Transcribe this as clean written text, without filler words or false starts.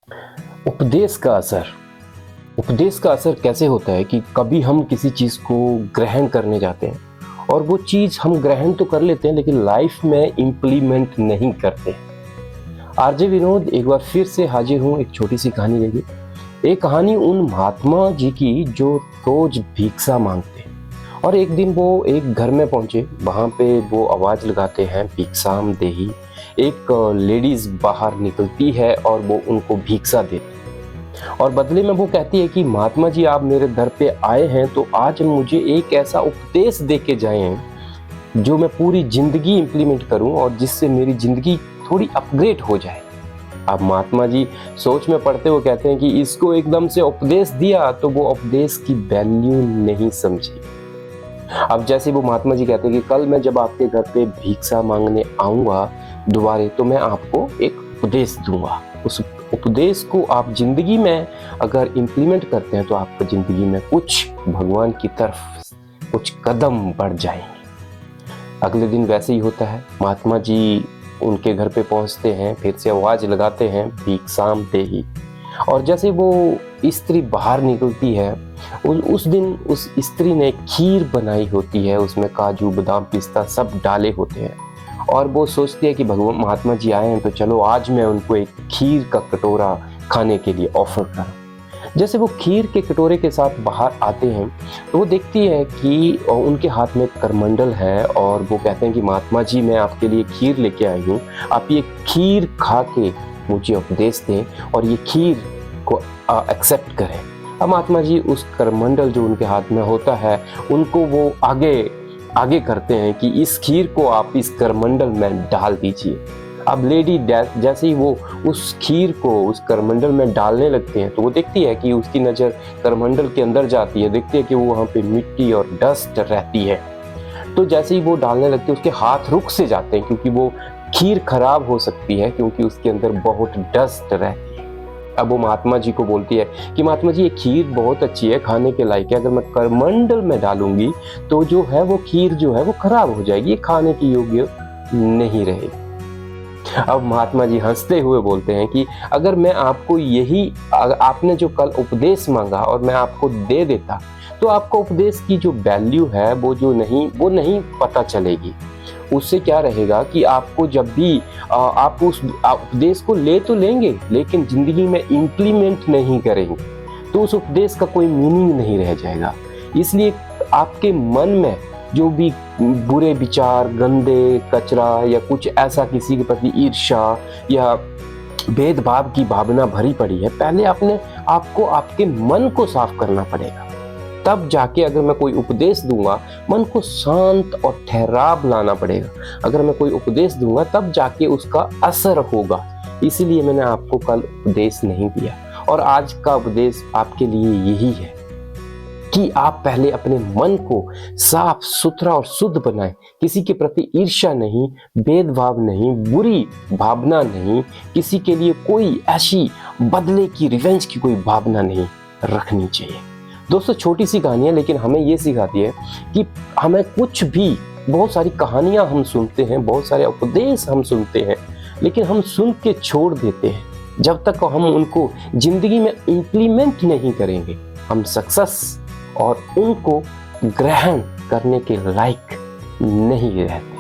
उपदेश का असर। उपदेश का असर कैसे होता है कि कभी हम किसी चीज़ को ग्रहण करने जाते हैं और वो चीज़ हम ग्रहण तो कर लेते हैं लेकिन लाइफ में इम्प्लीमेंट नहीं करते। आरजे विनोद एक बार फिर से हाजिर हूँ एक छोटी सी कहानी लेके। एक कहानी उन महात्मा जी की जो रोज भिक्षा मांगते हैं और एक दिन वो एक घर में पहुंचे। वहां पे वो आवाज लगाते हैं भिक्षाम देही। एक लेडीज बाहर निकलती है और वो उनको भिक्षा देती है और बदले में वो कहती है कि महात्मा जी आप मेरे दर पे आए हैं तो आज मुझे एक ऐसा उपदेश दे के जाए हैं जो मैं पूरी जिंदगी इंप्लीमेंट करूं और जिससे मेरी जिंदगी थोड़ी अपग्रेड हो जाए। अब महात्मा जी सोच में पड़ते हुए कहते हैं कि इसको एकदम से उपदेश दिया तो वो उपदेश की वैल्यू नहीं समझी। अब जैसे वो महात्मा जी कहते हैं कि कल मैं जब आपके घर पे भिक्षा मांगने आऊंगा दोबारे तो मैं आपको एक उपदेश दूंगा। उस उपदेश को आप जिंदगी में अगर इंप्लीमेंट करते हैं तो आपको जिंदगी में कुछ भगवान की तरफ कुछ कदम बढ़ जाएंगे। अगले दिन वैसे ही होता है। महात्मा जी उनके घर पे पहुंचते हैं, फिर से आवाज लगाते हैं भिक्षाम देही और जैसे वो स्त्री बाहर निकलती है उस दिन उस स्त्री ने खीर बनाई होती है, उसमें काजू बादाम पिस्ता सब डाले होते हैं और वो सोचती है कि भगवान महात्मा जी आए हैं तो चलो आज मैं उनको एक खीर का कटोरा खाने के लिए ऑफर करूं। जैसे वो खीर के कटोरे के साथ बाहर आते हैं तो वो देखती है कि उनके हाथ में करमंडल है और वो कहते हैं कि महात्मा जी मैं आपके लिए खीर लेके आई हूँ, आप ये खीर खा के मुझे उपदेश दें और ये खीर को एक्सेप्ट करें। अब महात्मा जी उस करमंडल जो उनके हाथ में होता है उनको वो आगे करते हैं कि इस खीर को आप इस करमंडल में डाल दीजिए। अब लेडी जैसे ही वो उस खीर को उस करमंडल में डालने लगते हैं तो वो देखती है कि उसकी नज़र करमंडल के अंदर जाती है, देखती है कि वो वहाँ पे मिट्टी और डस्ट रहती है। तो जैसे ही वो डालने लगते हैं उसके हाथ रुक से जाते हैं क्योंकि वो खीर खराब हो सकती है क्योंकि उसके अंदर बहुत डस्ट रहती है। अब वो महात्मा जी को बोलती है कि महात्मा जी ये खीर बहुत अच्छी है, खाने के लायक है, अगर मैं करमंडल में डालूंगी तो जो है वो खीर जो है वो खराब हो जाएगी, ये खाने की योग्य नहीं रहेगी। अब महात्मा जी हंसते हुए बोलते हैं कि अगर मैं आपको आपने जो कल उपदेश मांगा और मैं आपको दे देता तो आपको उपदेश की जो वैल्यू है वो नहीं पता चलेगी। उससे क्या रहेगा कि आपको जब भी आप उस उपदेश को ले तो लेंगे लेकिन जिंदगी में इम्प्लीमेंट नहीं करेंगे तो उस उपदेश का कोई मीनिंग नहीं रह जाएगा। इसलिए आपके मन में जो भी बुरे विचार, गंदे कचरा या कुछ ऐसा किसी के प्रति ईर्ष्या या भेदभाव की भावना भरी पड़ी है, पहले आपको आपके मन को साफ करना पड़ेगा। तब जाके अगर मैं कोई उपदेश दूंगा मन को शांत और ठहराव लाना पड़ेगा। अगर मैं कोई उपदेश दूंगा तब जाके उसका असर होगा। इसीलिए मैंने आपको कल उपदेश नहीं दिया और आज का उपदेश आपके लिए यही है कि आप पहले अपने मन को साफ सुथरा और शुद्ध बनाएं। किसी के प्रति ईर्ष्या नहीं, भेदभाव नहीं, बुरी भावना नहीं, किसी के लिए कोई ऐसी बदले की रिवेंज की कोई भावना नहीं रखनी चाहिए। दोस्तों छोटी सी कहानी है लेकिन हमें ये सिखाती है कि हमें कुछ भी बहुत सारी कहानियां हम सुनते हैं, बहुत सारे उपदेश हम सुनते हैं लेकिन हम सुन के छोड़ देते हैं। जब तक हम उनको जिंदगी में इंप्लीमेंट नहीं करेंगे हम सक्सेस और उनको ग्रहण करने के लायक नहीं रहते।